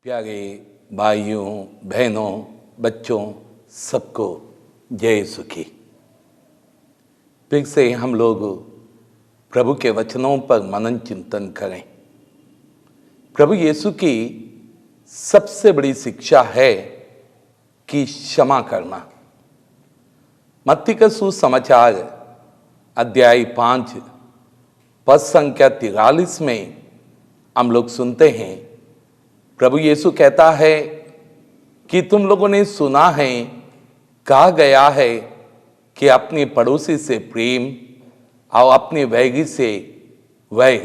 प्यारे भाइयों बहनों बच्चों सबको जय सुखी। फिर से हम लोग प्रभु के वचनों पर मनन चिंतन करें। प्रभु यीशु की सबसे बड़ी शिक्षा है कि क्षमा करना। मत्ती का सुसमाचार अध्याय 5 पद संख्या 43 में हम लोग सुनते हैं, प्रभु यीशु कहता है कि तुम लोगों ने सुना है, कहा गया है कि अपने पड़ोसी से प्रेम और अपने वैरी से वैर,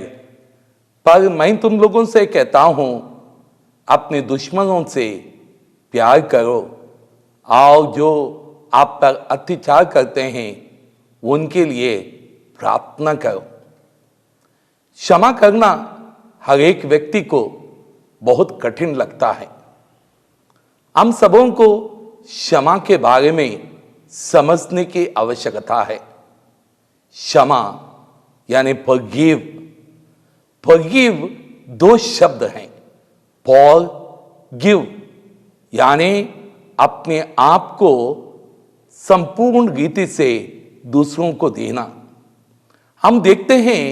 पर मैं तुम लोगों से कहता हूं अपने दुश्मनों से प्यार करो और जो आप पर अत्याचार करते हैं उनके लिए प्रार्थना करो। क्षमा करना हर एक व्यक्ति को बहुत कठिन लगता है। हम सबों को क्षमा के बारे में समझने की आवश्यकता है। क्षमा यानी फॉरगिव। फॉरगिव दो शब्द हैं। फॉरगिव यानी अपने आप को संपूर्ण रीति से दूसरों को देना। हम देखते हैं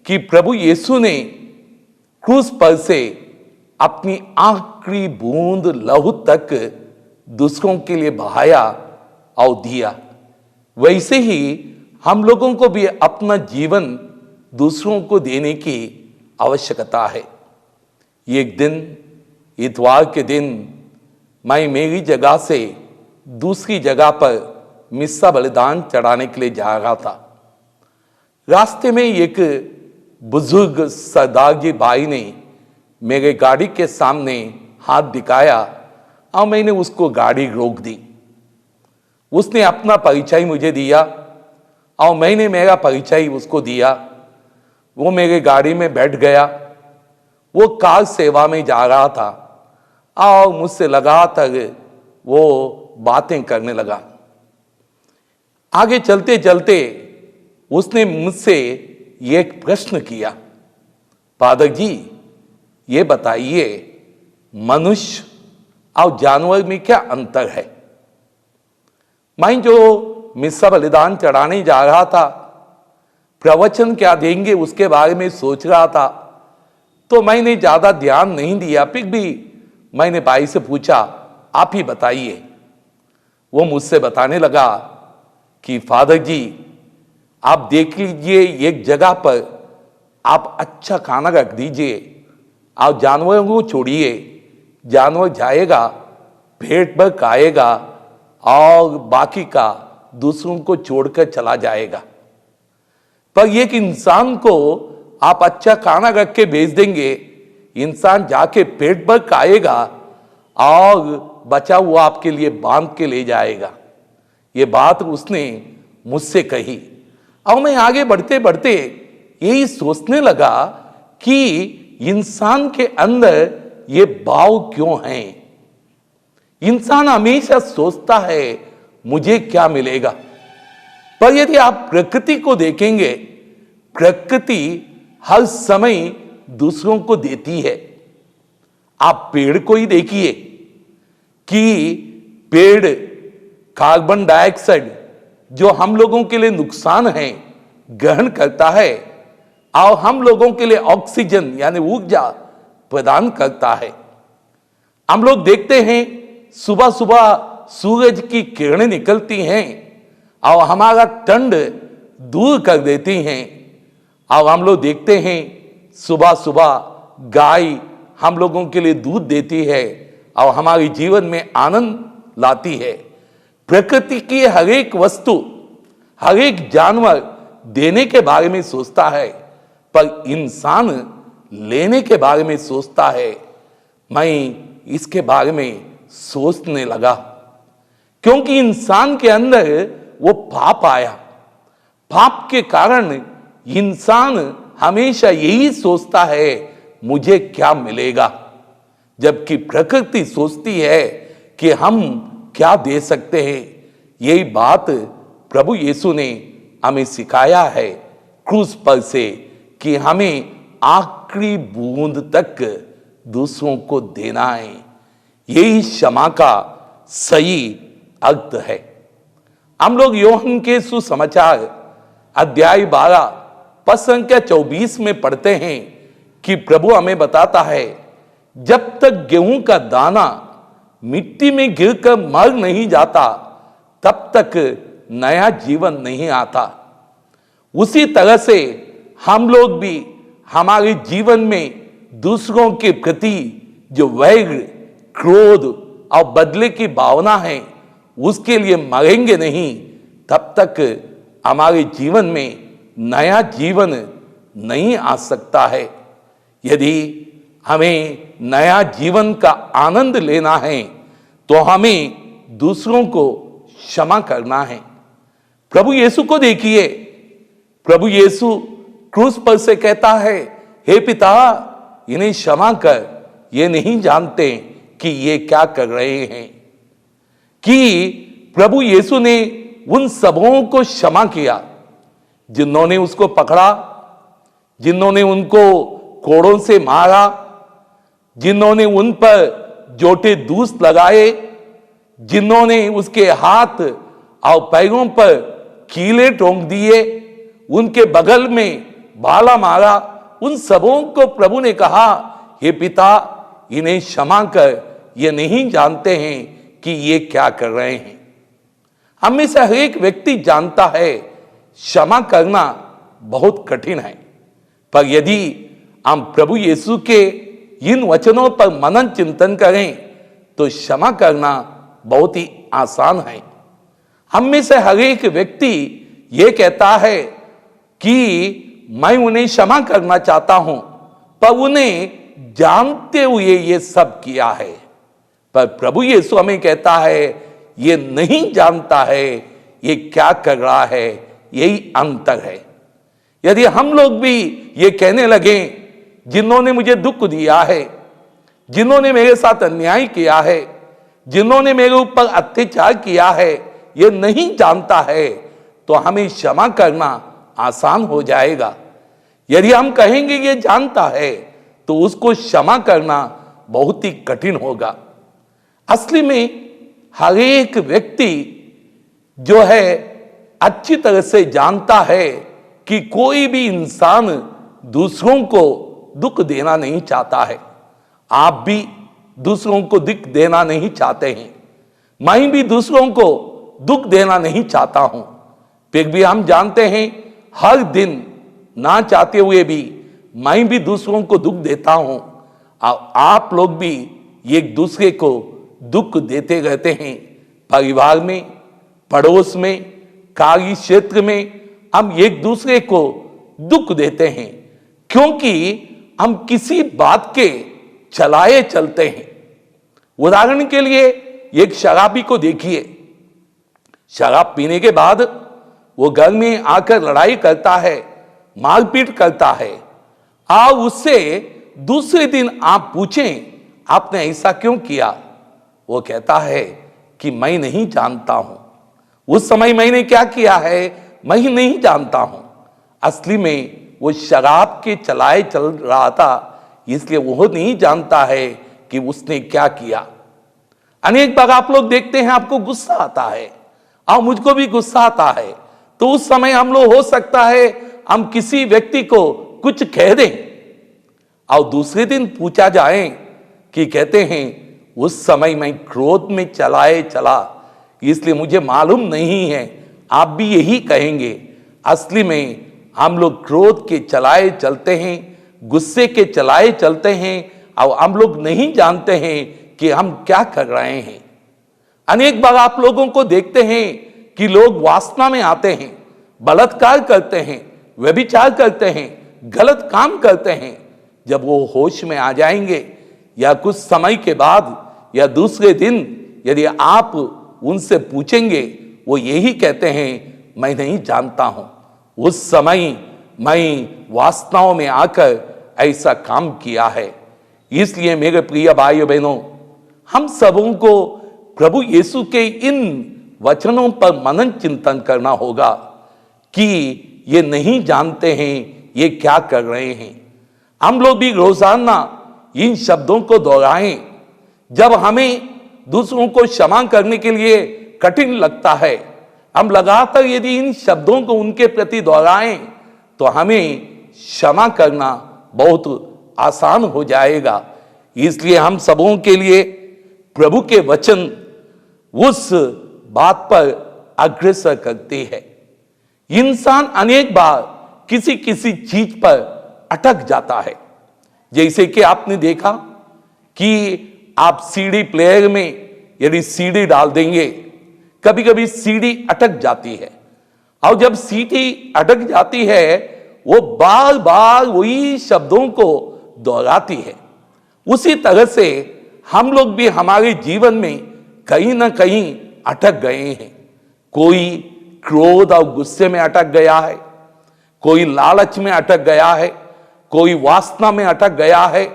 कि प्रभु यीशु ने क्रूस पर से अपनी आखिरी बूंद लहू तक दूसरों के लिए बहाया और दिया। वैसे ही हम लोगों को भी अपना जीवन दूसरों को देने की आवश्यकता है। एक दिन इतवार के दिन मैं मेरी जगह से दूसरी जगह पर मिस्सा बलिदान चढ़ाने के लिए जा रहा था। रास्ते में एक बुजुर्ग सरदार जी भाई ने मेरे गाड़ी के सामने हाथ दिखाया और मैंने उसको गाड़ी रोक दी। उसने अपना परिचय मुझे दिया और मैंने मेरा परिचय उसको दिया। वो मेरे गाड़ी में बैठ गया। वो कार सेवा में जा रहा था और मुझसे लगातार वो बातें करने लगा। आगे चलते चलते उसने मुझसे एक प्रश्न किया, फादर जी ये बताइए मनुष्य और जानवर में क्या अंतर है? मैं जो मिस्सा बलिदान चढ़ाने जा रहा था, प्रवचन क्या देंगे उसके बारे में सोच रहा था, तो मैंने ज्यादा ध्यान नहीं दिया। फिर भी मैंने भाई से पूछा, आप ही बताइए। वो मुझसे बताने लगा कि फादर जी आप देख लीजिए, एक जगह पर आप अच्छा खाना रख दीजिए और जानवरों को छोड़िए, जानवर जाएगा, पेट भर खाएगा और बाकी का दूसरों को छोड़कर चला जाएगा। पर एक इंसान को आप अच्छा खाना रख के भेज देंगे, इंसान जाके पेट भर खाएगा और बचा हुआ आपके लिए बांध के ले जाएगा। ये बात उसने मुझसे कही और मैं आगे बढ़ते बढ़ते यही सोचने लगा कि इंसान के अंदर ये भाव क्यों हैं। इंसान हमेशा सोचता है मुझे क्या मिलेगा, पर यदि आप प्रकृति को देखेंगे, प्रकृति हर समय दूसरों को देती है। आप पेड़ को ही देखिए कि पेड़ कार्बन डाइऑक्साइड जो हम लोगों के लिए नुकसान है ग्रहण करता है और हम लोगों के लिए ऑक्सीजन यानी ऊर्जा प्रदान करता है। हम लोग देखते हैं सुबह सुबह सूरज की किरणें निकलती हैं और हमारा ठंड दूर कर देती हैं। और हम लोग देखते हैं सुबह सुबह गाय हम लोगों के लिए दूध देती है और हमारे जीवन में आनंद लाती है। प्रकृति की हर एक वस्तु, हर एक जानवर देने के बारे में सोचता है, पर इंसान लेने के बारे में सोचता है। मैं इसके बारे में सोचने लगा क्योंकि इंसान के अंदर वो पाप आया। पाप के कारण इंसान हमेशा यही सोचता है मुझे क्या मिलेगा, जबकि प्रकृति सोचती है कि हम क्या दे सकते हैं। यही बात प्रभु यीशु ने हमें सिखाया है क्रूस पर से कि हमें आखिरी बूंद तक दूसरों को देना है। यही क्षमा का सही अर्थ है। हम लोग यूहन्ना के सुसमाचार अध्याय 12 पद संख्या 24 में पढ़ते हैं कि प्रभु हमें बताता है, जब तक गेहूं का दाना मिट्टी में गिरकर मर नहीं जाता तब तक नया जीवन नहीं आता। उसी तरह से हम लोग भी हमारे जीवन में दूसरों के प्रति जो वैर, क्रोध और बदले की भावना है, उसके लिए मरेंगे नहीं तब तक हमारे जीवन में नया जीवन नहीं आ सकता है। यदि हमें नया जीवन का आनंद लेना है तो हमें दूसरों को क्षमा करना है। प्रभु यीशु को देखिए, प्रभु यीशु क्रूस पर से कहता है, हे पिता इन्हें क्षमा कर, ये नहीं जानते कि ये क्या कर रहे हैं। कि प्रभु यीशु ने उन सबों को क्षमा किया जिन्होंने उसको पकड़ा, जिन्होंने उनको कोड़ों से मारा, जिन्होंने उन पर जोटे दूस लगाए, जिन्होंने उसके हाथ और पैरों पर कीले ठोंक दिए, उनके बगल में भाला मारा, उन सबों को प्रभु ने कहा, हे पिता इन्हें क्षमा कर, ये नहीं जानते हैं कि ये क्या कर रहे हैं। हम में से हर एक व्यक्ति जानता है क्षमा करना बहुत कठिन है, पर यदि हम प्रभु यीशु के इन वचनों पर मनन चिंतन करें तो क्षमा करना बहुत ही आसान है। हम में से हर एक व्यक्ति ये कहता है कि मैं उन्हें क्षमा करना चाहता हूं, पर उन्हें जानते हुए ये सब किया है। पर प्रभु यीशु हमें कहता है ये नहीं जानता है ये क्या कर रहा है, यही अंतर है। यदि हम लोग भी ये कहने लगे, जिन्होंने मुझे दुख दिया है, जिन्होंने मेरे साथ अन्याय किया है, जिन्होंने मेरे ऊपर अत्याचार किया है, ये नहीं जानता है, तो हमें क्षमा करना आसान हो जाएगा। यदि हम कहेंगे ये जानता है तो उसको क्षमा करना बहुत ही कठिन होगा। असली में हर एक व्यक्ति जो है अच्छी तरह से जानता है कि कोई भी इंसान दूसरों को दुख देना नहीं चाहता है। आप भी दूसरों को दुख देना नहीं चाहते हैं, मैं भी दूसरों को दुख देना नहीं चाहता हूं। फिर भी हम जानते हैं हर दिन ना चाहते हुए भी मैं भी दूसरों को दुख देता हूं, और आप लोग भी एक दूसरे को दुख देते रहते हैं। परिवार में, पड़ोस में, कार्य क्षेत्र में हम एक दूसरे को दुख देते हैं, क्योंकि हम किसी बात के चलाए चलते हैं। उदाहरण के लिए एक शराबी को देखिए, शराब पीने के बाद वो घर में आकर लड़ाई करता है, मारपीट करता है, और उससे दूसरे दिन आप पूछें आपने ऐसा क्यों किया, वो कहता है कि मैं नहीं जानता हूं, उस समय मैंने क्या किया है मैं ही नहीं जानता हूं। असली में वो शराब के चलाए चल रहा था, इसलिए वो नहीं जानता है कि उसने क्या किया। अनेक बार आप लोग देखते हैं आपको गुस्सा आता है, और मुझको भी गुस्सा आता है, तो उस समय हम लोग हो सकता है हम किसी व्यक्ति को कुछ कह दें, और दूसरे दिन पूछा जाए कि कहते हैं उस समय मैं क्रोध में चलाए चला, इसलिए मुझे मालूम नहीं है। आप भी यही कहेंगे। असली में हम लोग क्रोध के चलाए चलते हैं, गुस्से के चलाए चलते हैं, और हम लोग नहीं जानते हैं कि हम क्या कर रहे हैं। अनेक बार आप लोगों को देखते हैं कि लोग वासना में आते हैं, बलात्कार करते हैं, व्यभिचार करते हैं, गलत काम करते हैं। जब वो होश में आ जाएंगे या कुछ समय के बाद या दूसरे दिन यदि आप उनसे पूछेंगे, वो यही कहते हैं मैं नहीं जानता हूं, उस समय मैं वासनाओं में आकर ऐसा काम किया है। इसलिए मेरे प्रिय भाइयों बहनों, हम सबों को प्रभु यीशु के इन वचनों पर मनन चिंतन करना होगा कि ये नहीं जानते हैं ये क्या कर रहे हैं। हम लोग भी रोजाना इन शब्दों को दोहराएं। जब हमें दूसरों को क्षमा करने के लिए कठिन लगता है, हम लगातार यदि इन शब्दों को उनके प्रति दोहराएं तो हमें क्षमा करना बहुत आसान हो जाएगा। इसलिए हम सबों के लिए प्रभु के वचन उस बात पर अग्रसर करते हैं। इंसान अनेक बार किसी किसी चीज पर अटक जाता है। जैसे कि आपने देखा कि आप सीडी प्लेयर में यदि सीडी डाल देंगे, कभी कभी सीडी अटक जाती है, और जब सीडी अटक जाती है वो बार बार वही शब्दों को दोहराती है। उसी तरह से हम लोग भी हमारे जीवन में कहीं ना कहीं अटक गए हैं। कोई क्रोध और गुस्से में अटक गया है, कोई लालच में अटक गया है, कोई वासना में अटक गया है,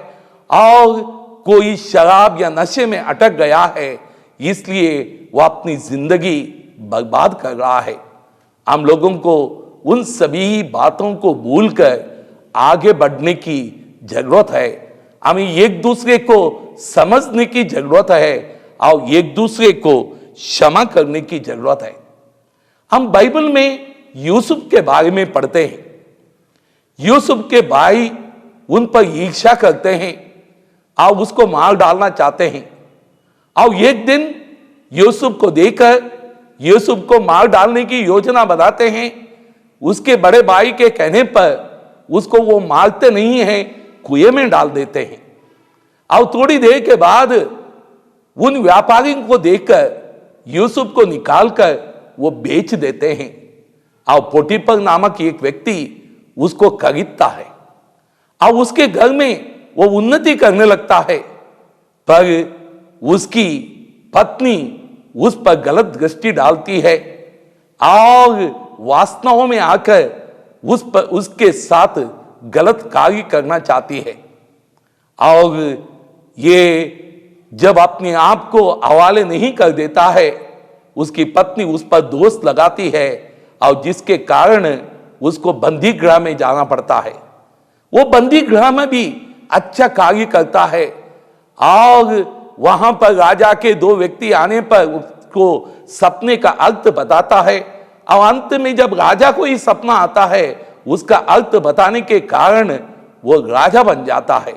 और कोई शराब या नशे में अटक गया है। इसलिए वह अपनी जिंदगी बर्बाद कर रहा है। हम लोगों को उन सभी बातों को भूलकर आगे बढ़ने की जरूरत है। हमें एक दूसरे को समझने की जरूरत है और एक दूसरे को क्षमा करने की जरूरत है। हम बाइबल में यूसुफ के बारे में पढ़ते हैं। यूसुफ के भाई उन पर ईर्ष्या करते हैं और उसको मार डालना चाहते हैं, और एक दिन यूसुफ को देखकर यूसुफ को मार डालने की योजना बनाते हैं। उसके बड़े भाई के कहने पर उसको वो मारते नहीं हैं, कुएं में डाल देते हैं। और थोड़ी देर के बाद उन व्यापारियों को देखकर यूसुफ को निकालकर वो बेच देते हैं, और पोटीफर नामक एक व्यक्ति उसको खरीदता है और उसके घर में वो उन्नति करने लगता है। पर उसकी पत्नी उस पर गलत दृष्टि डालती है और वासनाओं में आकर उसके साथ गलत कार्य करना चाहती है। और ये जब अपने आप को हवाले नहीं कर देता है, उसकी पत्नी उस पर दोष लगाती है, और जिसके कारण उसको बंदी गृह में जाना पड़ता है। वो बंदी गृह में भी अच्छा कार्य करता है, और वहां पर राजा के दो व्यक्ति आने पर उसको सपने का अर्थ बताता है, और अंत में जब राजा को ही सपना आता है, उसका अर्थ बताने के कारण वो राजा बन जाता है,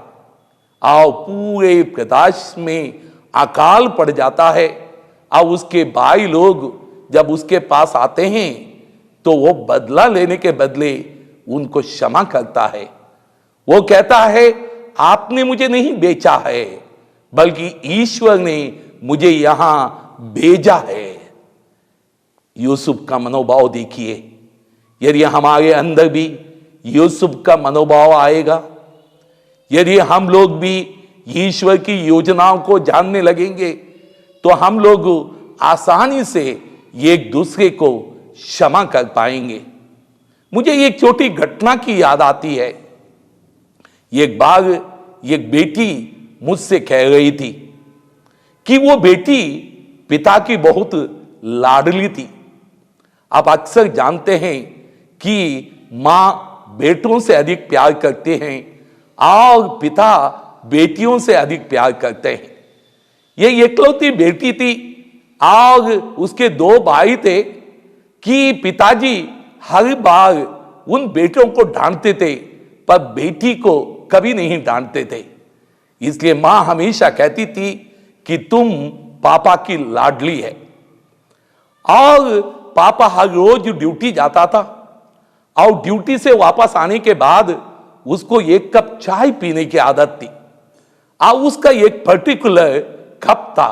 और पूरे प्रदेश में अकाल पड़ जाता है। और उसके भाई लोग जब उसके पास आते हैं तो वो बदला लेने के बदले उनको क्षमा करता है। वो कहता है, आपने मुझे नहीं बेचा है, बल्कि ईश्वर ने मुझे यहां भेजा है। यूसुफ का मनोभाव देखिए। यदि हमारे अंदर भी यूसुफ का मनोभाव आएगा, यदि हम लोग भी ईश्वर की योजनाओं को जानने लगेंगे, तो हम लोग आसानी से एक दूसरे को क्षमा कर पाएंगे। मुझे एक छोटी घटना की याद आती है। एक बार एक बेटी मुझसे कह रही थी कि वो बेटी पिता की बहुत लाडली थी। आप अक्सर जानते हैं कि मां बेटों से अधिक प्यार करते हैं और पिता बेटियों से अधिक प्यार करते हैं। ये इकलौती बेटी थी और उसके दो भाई थे कि पिताजी हर बार उन बेटों को डांटते थे, पर बेटी को कभी नहीं डांटते थे। इसलिए मां हमेशा कहती थी कि तुम पापा की लाडली है। और पापा हर रोज ड्यूटी जाता था, और ड्यूटी से वापस आने के बाद उसको एक कप चाय पीने की आदत थी, और उसका एक पर्टिकुलर कप था,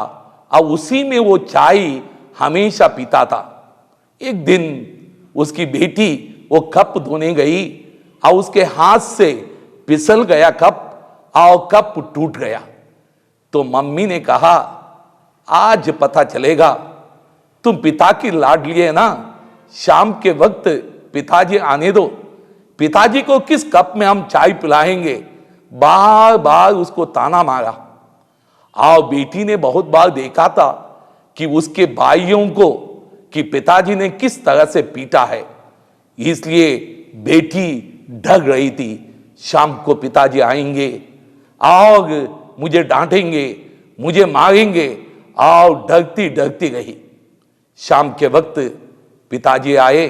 और उसी में वो चाय हमेशा पीता था। एक दिन उसकी बेटी वो कप धोने गई और उसके हाथ से फिसल गया कप, और कप टूट गया। तो मम्मी ने कहा, आज पता चलेगा तुम पिता की लाडली है ना, शाम के वक्त पिताजी आने दो, पिताजी को किस कप में हम चाय पिलाएंगे। बार बार उसको ताना मारा, और बेटी ने बहुत बार देखा था कि उसके भाइयों को कि पिताजी ने किस तरह से पीटा है। इसलिए बेटी डर रही थी शाम को पिताजी आएंगे और मुझे डांटेंगे, मुझे मारेंगे, और डरती डरती रही। शाम के वक्त पिताजी आए,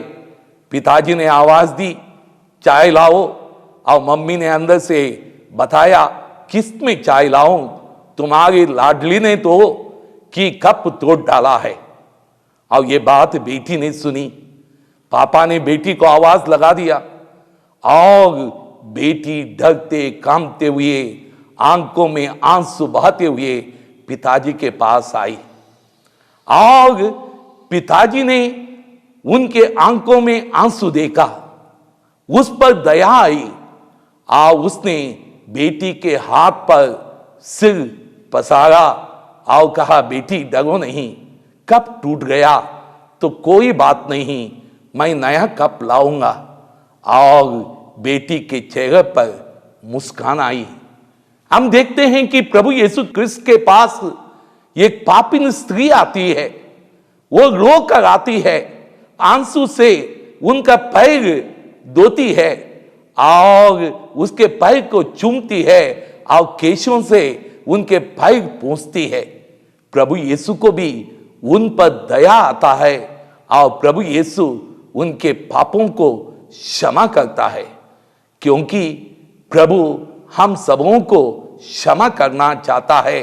पिताजी ने आवाज दी, चाय लाओ। और मम्मी ने अंदर से बताया, किसमें चाय लाऊं, तुम्हारी लाडली ने तो कि कप तोड़ डाला है। और ये बात बेटी ने सुनी। पापा ने बेटी को आवाज लगा दिया, और बेटी डरते कांपते हुए, आंखों में आंसू बहाते हुए पिताजी के पास आई। और पिताजी ने उनके आंखों में आंसू देखा, उस पर दया आई, और उसने बेटी के हाथ पर सिर पसारा और कहा, बेटी डरो नहीं, कप टूट गया तो कोई बात नहीं, मैं नया कप लाऊंगा। और बेटी के चेहरे पर मुस्कान आई। हम देखते हैं कि प्रभु यीशु क्रिस्त के पास एक पापिन स्त्री आती है। वो रो कर आती है, आंसू से उनका पैर धोती है और उसके पैर को चूमती है और केशों से उनके पैर पोंछती है। प्रभु यीशु को भी उन पर दया आता है और प्रभु यीशु उनके पापों को क्षमा करता है, क्योंकि प्रभु हम सबों को क्षमा करना चाहता है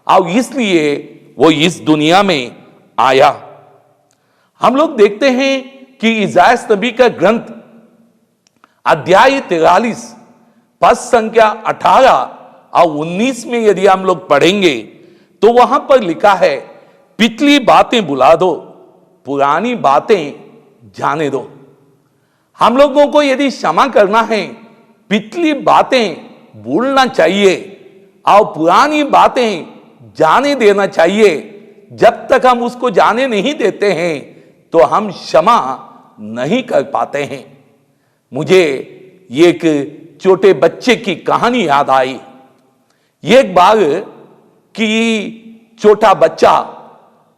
और इसलिए वो इस दुनिया में आया। हम लोग देखते हैं कि इसायाह नबी का ग्रंथ अध्याय 43 पद संख्या 18 और 19 में यदि हम लोग पढ़ेंगे तो वहां पर लिखा है, पिछली बातें भुला दो, पुरानी बातें जाने दो। हम लोगों को यदि क्षमा करना है, पिछली बातें भूलना चाहिए और पुरानी बातें जाने देना चाहिए। जब तक हम उसको जाने नहीं देते हैं तो हम क्षमा नहीं कर पाते हैं। मुझे एक छोटे बच्चे की कहानी याद आई। एक बार कि छोटा बच्चा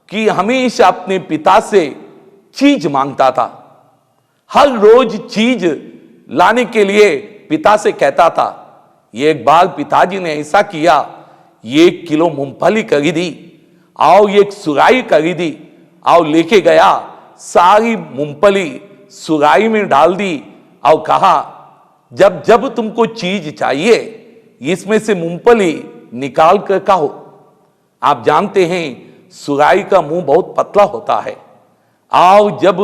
कि हमेशा अपने पिता से चीज मांगता था, हर रोज चीज लाने के लिए पिता से कहता था। एक बार पिताजी ने ऐसा किया, 1 किलो मूंगफली खरीदी और एक सुराही खरीदी और लेके गया, सारी मूंगफली सुराही में डाल दी और कहा, जब जब तुमको चीज चाहिए इसमें से मूंगफली निकाल कर खाओ। आप जानते हैं सुराही का मुंह बहुत पतला होता है और जब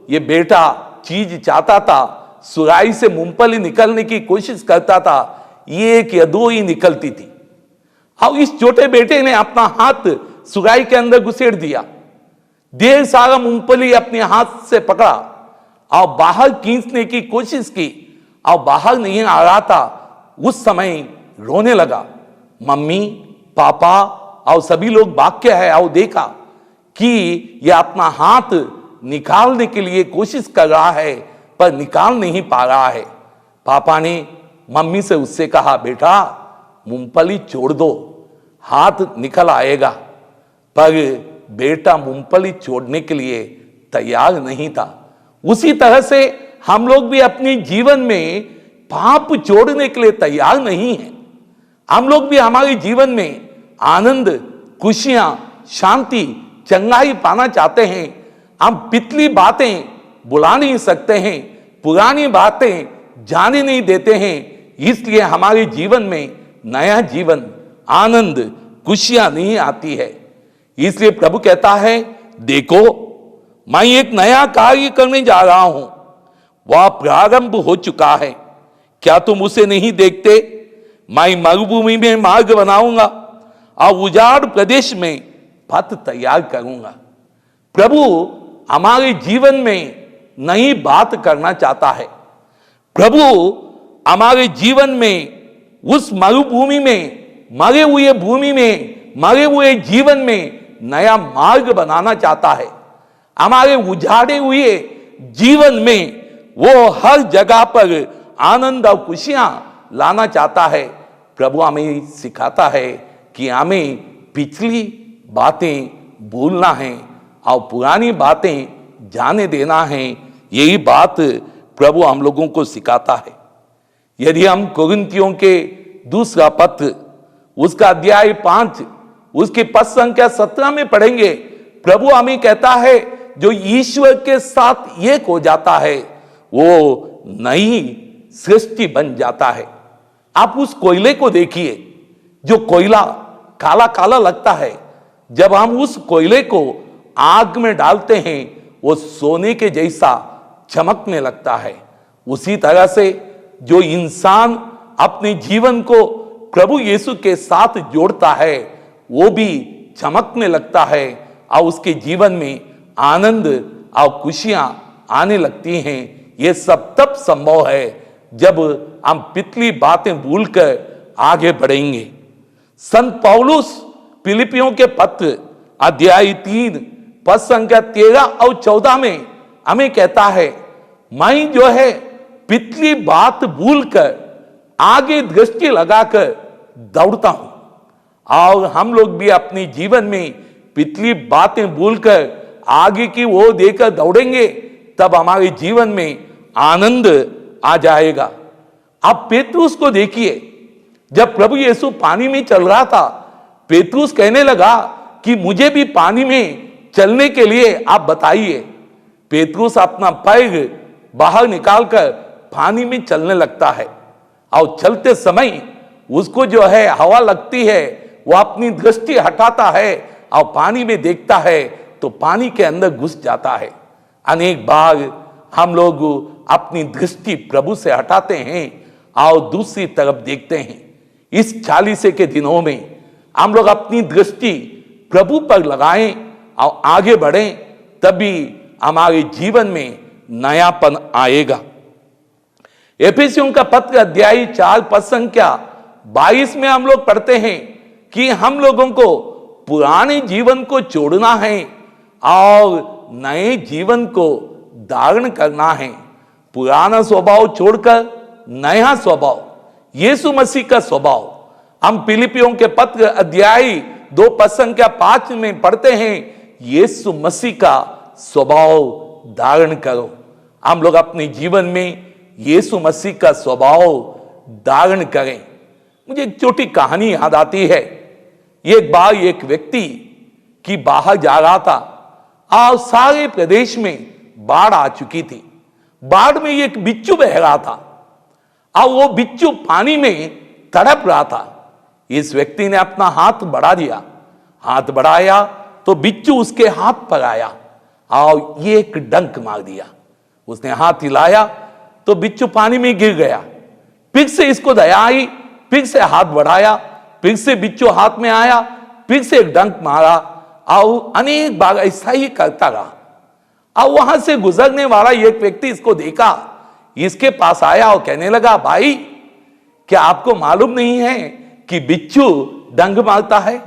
ये बेटा चीज चाहता था, सुराही से मूंगफली निकलने की कोशिश करता था, 1 या 2 ही निकलती थी। और इस छोटे बेटे ने अपना हाथ सुराही के अंदर घुसेड़ दिया, ढेर सारा मूंगफली अपने हाथ से पकड़ा और बाहर खींचने की कोशिश की और बाहर नहीं आ रहा था। उस समय रोने लगा। मम्मी पापा और सभी लोग भाग के आए और देखा कि यह अपना हाथ निकालने के लिए कोशिश कर रहा है पर निकाल नहीं पा रहा है। पापा ने मम्मी से उससे कहा, बेटा मूंगफली छोड़ दो, हाथ निकल आएगा। पर बेटा मूंगफली छोड़ने के लिए तैयार नहीं था। उसी तरह से हम लोग भी अपने जीवन में पाप छोड़ने के लिए तैयार नहीं हैं। हम लोग भी हमारे जीवन में आनंद, खुशियां, शांति, चंगाई पाना चाहते हैं। हम पिछली बातें बुला नहीं सकते हैं, पुरानी बातें जाने नहीं देते हैं, इसलिए हमारे जीवन में नया जीवन, आनंद, खुशियां नहीं आती है। इसलिए प्रभु कहता है, देखो मैं एक नया कार्य करने जा रहा हूं, वह प्रारंभ हो चुका है, क्या तुम उसे नहीं देखते? मैं मरुभूमि में मार्ग बनाऊंगा और उजाड़ प्रदेश में पथ तैयार करूंगा। प्रभु हमारे जीवन में नई बात करना चाहता है। प्रभु हमारे जीवन में उस मरुभूमि में, मरे हुए भूमि में, मरे हुए जीवन में नया मार्ग बनाना चाहता है। हमारे उजाड़े हुए जीवन में वो हर जगह पर आनंद और खुशियां लाना चाहता है। प्रभु हमें सिखाता है कि हमें पिछली बातें भूलना है और पुरानी बातें जाने देना है। यही बात प्रभु हम लोगों को सिखाता है। यदि हम कोरिन्थियों के दूसरा पत्र, उसका अध्याय 5, उसकी पद संख्या 17 में पढ़ेंगे। प्रभु हमें कहता है जो ईश्वर के साथ एक हो जाता है वो नई सृष्टि बन जाता है। आप उस कोयले को देखिए, जो कोयला काला काला लगता है, जब हम उस कोयले को आग में डालते हैं वो सोने के जैसा चमकने लगता है। उसी तरह से जो इंसान अपने जीवन को प्रभु यीशु के साथ जोड़ता है वो भी चमकने लगता है और उसके जीवन में आनंद और खुशियां आने लगती हैं। ये सब तब संभव है जब हम पिछली बातें भूलकर आगे बढ़ेंगे। संत पौलुस फिलिपियों के पत्र अध्याय 3 पद संख्या 13 और 14 में हमें कहता है, मैं जो है पिछली बात भूलकर आगे दृष्टि लगाकर दौड़ता हूं। और हम लोग भी अपने जीवन में पिछली बातें भूलकर आगे की वो देकर दौड़ेंगे, तब हमारे जीवन में आनंद आ जाएगा। आप पेतरुस को देखिए, जब प्रभु यीशु पानी में चल रहा था, पेतरुस कहने लगा कि मुझे भी पानी में चलने के लिए आप बताइए। पेतरुस अपना पैर बाहर निकालकर पानी में चलने लगता है और चलते समय उसको जो है हवा लगती है, वो अपनी दृष्टि हटाता है और पानी में देखता है तो पानी के अंदर घुस जाता है। अनेक बार हम लोग अपनी दृष्टि प्रभु से हटाते हैं और दूसरी तरफ देखते हैं। इस 40 के दिनों में हम लोग अपनी दृष्टि प्रभु पर लगाएं और आगे बढ़ें, तभी हमारे जीवन में नयापन आएगा। एफिसियों का पत्र अध्याय 4 पद संख्या 22 में हम लोग पढ़ते हैं कि हम लोगों को पुराने जीवन को छोड़ना है और नए जीवन को धारण करना है। पुराना स्वभाव छोड़कर नया स्वभाव, यीशु मसीह का स्वभाव। हम फिलिपियों के पत्र अध्याय 2 पद संख्या 5 में पढ़ते हैं, यीशु मसीह का स्वभाव धारण करो। हम लोग अपने जीवन में यीशु मसीह का स्वभाव धारण करें। मुझे एक छोटी कहानी याद आती है। एक बार एक व्यक्ति की बाहर जा रहा था और सारे प्रदेश में बाढ़ आ चुकी थी। बाढ़ में एक बिच्छू बह रहा था और वो बिच्छू पानी में तड़प रहा था। इस व्यक्ति ने अपना हाथ बढ़ा दिया, हाथ बढ़ाया तो बिच्छू उसके हाथ पर आया और ये एक डंक मार दिया। उसने हाथ हिलाया तो बिच्छू पानी में गिर गया। फिर से इसको दया आई, फिर से हाथ बढ़ाया, फिर से बिच्छू हाथ में आया, फिर से एक डंक मारा और अनेक बार ऐसा ही करता रहा। और वहां से गुजरने वाला एक व्यक्ति इसको देखा, इसके पास आया और कहने लगा, भाई क्या आपको मालूम नहीं है कि बिच्छू डंक मारता है?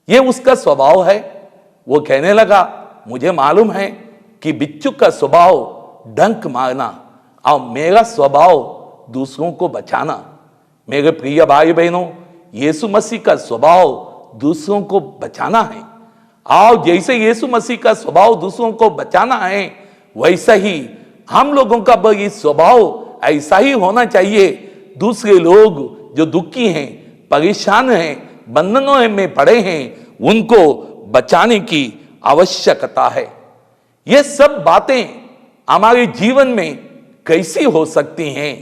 ये उसका स्वभाव है। वो कहने लगा, मुझे मालूम है कि बिच्छू का स्वभाव डंक मारना और मेरा स्वभाव दूसरों को बचाना। मेरे प्रिय भाई बहनों, यीशु मसीह का स्वभाव दूसरों को बचाना है। और जैसे यीशु मसीह का स्वभाव दूसरों को बचाना है, वैसा ही हम लोगों का भी स्वभाव ऐसा ही होना चाहिए। दूसरे लोग जो दुखी हैं, परेशान हैं, बंधनों में पड़े हैं, उनको बचाने की आवश्यकता है। ये सब बातें हमारे जीवन में कैसी हो सकती हैं,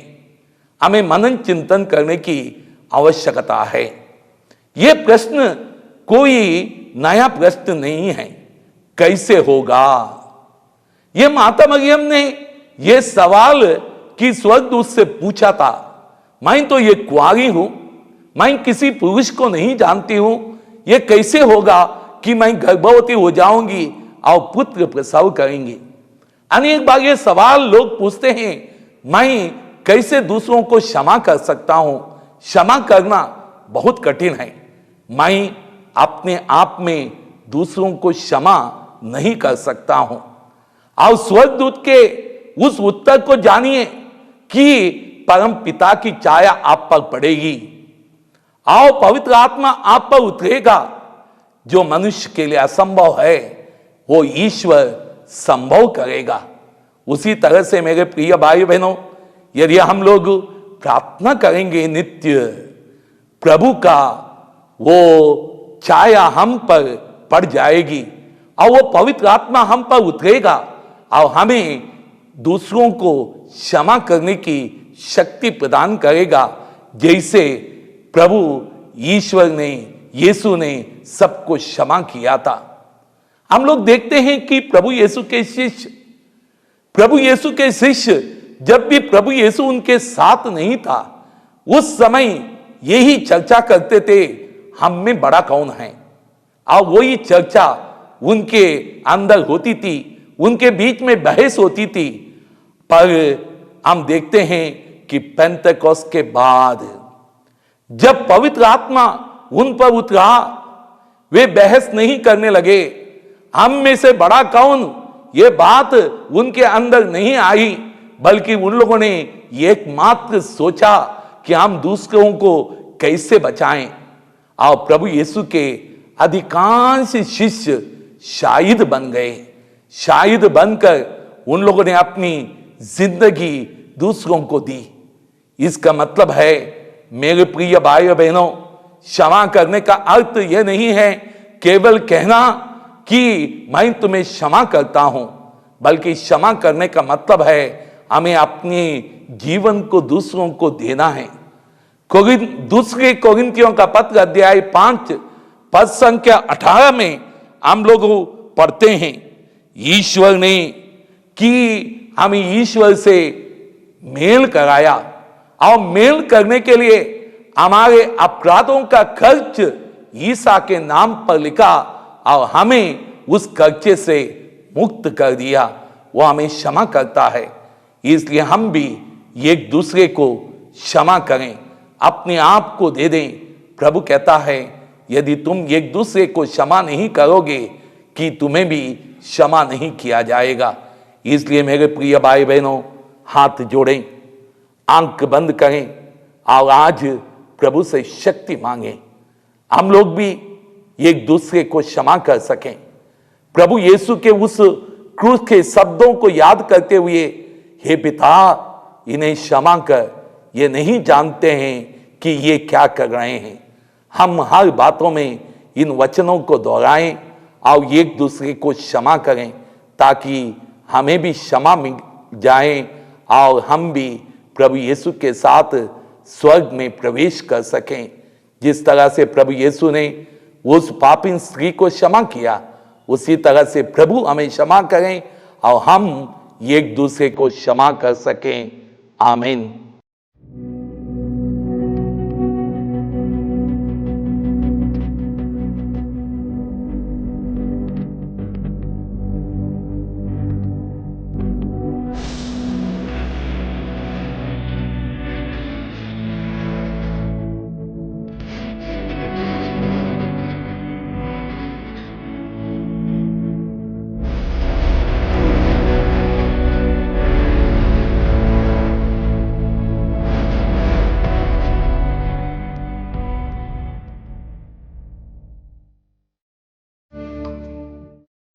हमें मनन चिंतन करने की आवश्यकता है। यह प्रश्न कोई नया प्रश्न नहीं है, कैसे होगा? यह माता मरियम ने यह सवाल कि स्वर्गदूत से पूछा था। मैं तो ये कुंवारी हूं, मैं किसी पुरुष को नहीं जानती हूं, यह कैसे होगा कि मैं गर्भवती हो जाऊंगी और पुत्र प्रसव करेंगी? अनेक बार ये सवाल लोग पूछते हैं, मैं कैसे दूसरों को क्षमा कर सकता हूं? क्षमा करना बहुत कठिन है। मैं अपने आप में दूसरों को क्षमा नहीं कर सकता हूं। और स्वर्गदूत के उस उत्तर को जानिए कि परम पिता की छाया आप पर पड़ेगी और पवित्र आत्मा आप पर उतरेगा। जो मनुष्य के लिए असंभव है वो ईश्वर संभव करेगा। उसी तरह से मेरे प्रिय भाई बहनों, यदि हम लोग प्रार्थना करेंगे नित्य, प्रभु का वो छाया हम पर पड़ जाएगी और वो पवित्र आत्मा हम पर उतरेगा और हमें दूसरों को क्षमा करने की शक्ति प्रदान करेगा, जैसे प्रभु ईश्वर ने, यीशु ने सबको क्षमा किया था। हम लोग देखते हैं कि प्रभु यीशु के शिष्य जब भी प्रभु यीशु उनके साथ नहीं था, उस समय यही चर्चा करते थे, हम में बड़ा कौन है। और वही चर्चा उनके अंदर होती थी, उनके बीच में बहस होती थी। पर हम देखते हैं कि पेंतेकोस्त के बाद जब पवित्र आत्मा उन पर उतरा, वे बहस नहीं करने लगे, हम में से बड़ा कौन, ये बात उनके अंदर नहीं आई, बल्कि उन लोगों ने एकमात्र सोचा कि हम दूसरों को कैसे बचाएं। और प्रभु यीशु के अधिकांश शिष्य शाहिद बन गए। शाहिद बनकर उन लोगों ने अपनी जिंदगी दूसरों को दी। इसका मतलब है मेरे प्रिय भाई बहनों, क्षमा करने का अर्थ यह नहीं है केवल कहना कि मैं तुम्हें क्षमा करता हूं, बल्कि क्षमा करने का मतलब है हमें अपने जीवन को दूसरों को देना है। दूसरे कोरिन्थियों का पत्र अध्याय 5 पद संख्या 18 में हम लोग पढ़ते हैं, ईश्वर ने कि हमें ईश्वर से मेल कराया और मेल करने के लिए हमारे अपराधों का खर्च ईसा के नाम पर लिखा और हमें उस खर्चे से मुक्त कर दिया। वो हमें क्षमा करता है, इसलिए हम भी एक दूसरे को क्षमा करें, अपने आप को दे दें। प्रभु कहता है यदि तुम एक दूसरे को क्षमा नहीं करोगे कि तुम्हें भी क्षमा नहीं किया जाएगा। इसलिए मेरे प्रिय भाई बहनों, हाथ जोड़ें, आंख बंद करें और आज प्रभु से शक्ति मांगें, हम लोग भी एक दूसरे को क्षमा कर सकें। प्रभु यीशु के उस क्रूस के शब्दों को याद करते हुए, हे पिता इन्हें क्षमा कर, ये नहीं जानते हैं कि ये क्या कर रहे हैं। हम हर बातों में इन वचनों को दोहराएं और एक दूसरे को क्षमा करें, ताकि हमें भी क्षमा मिल जाए और हम भी प्रभु यीशु के साथ स्वर्ग में प्रवेश कर सकें। जिस तरह से प्रभु यीशु ने उस पापिन स्त्री को क्षमा किया, उसी तरह से प्रभु हमें क्षमा करें और हम एक दूसरे को क्षमा कर सकें। आमीन।